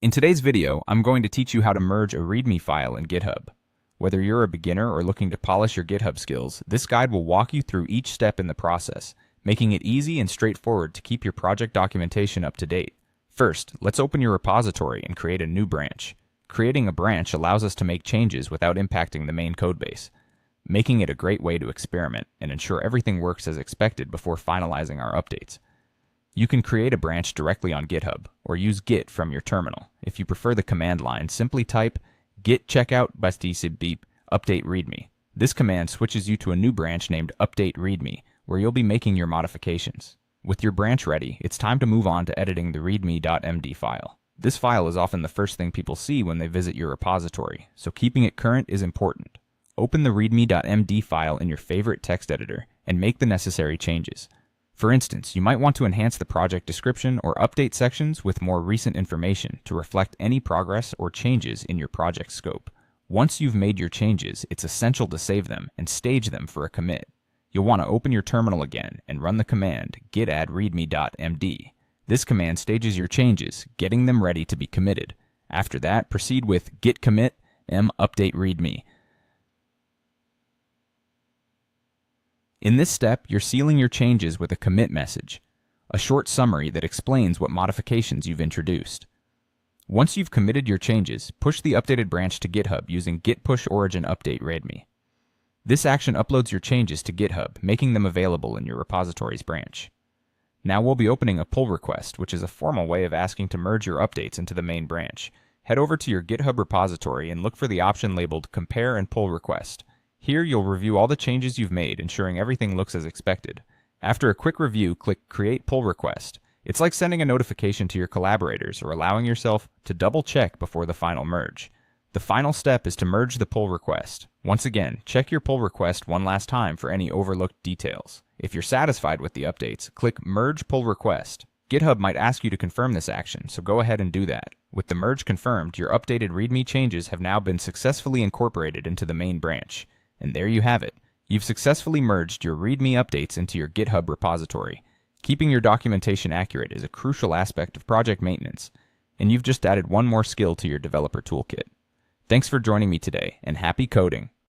In today's video, I'm going to teach you how to merge a README file in GitHub. Whether you're a beginner or looking to polish your GitHub skills, this guide will walk you through each step in the process, making it easy and straightforward to keep your project documentation up to date. First, let's open your repository and create a new branch. Creating a branch allows us to make changes without impacting the main codebase, making it a great way to experiment and ensure everything works as expected before finalizing our updates. You can create a branch directly on GitHub, or use Git from your terminal. If you prefer the command line, simply type git checkout beep update readme. This command switches you to a new branch named update readme, where you'll be making your modifications. With your branch ready, it's time to move on to editing the readme.md file. This file is often the first thing people see when they visit your repository, so keeping it current is important. Open the readme.md file in your favorite text editor and make the necessary changes. For instance, you might want to enhance the project description or update sections with more recent information to reflect any progress or changes in your project scope. Once you've made your changes, it's essential to save them and stage them for a commit. You'll want to open your terminal again and run the command git add readme.md. This command stages your changes, getting them ready to be committed. After that, proceed with git commit update readme. In this step, you're sealing your changes with a commit message, a short summary that explains what modifications you've introduced. Once you've committed your changes, push the updated branch to GitHub using git push origin update readme. This action uploads your changes to GitHub, making them available in your repository's branch. Now we'll be opening a pull request, which is a formal way of asking to merge your updates into the main branch. Head over to your GitHub repository and look for the option labeled Compare and Pull Request. Here you'll review all the changes you've made, ensuring everything looks as expected. After a quick review, click Create Pull Request. It's like sending a notification to your collaborators or allowing yourself to double-check before the final merge. The final step is to merge the pull request. Once again, check your pull request one last time for any overlooked details. If you're satisfied with the updates, click Merge Pull Request. GitHub might ask you to confirm this action, so go ahead and do that. With the merge confirmed, your updated README changes have now been successfully incorporated into the main branch. And there you have it. You've successfully merged your README updates into your GitHub repository. Keeping your documentation accurate is a crucial aspect of project maintenance, and you've just added one more skill to your developer toolkit. Thanks for joining me today, and happy coding!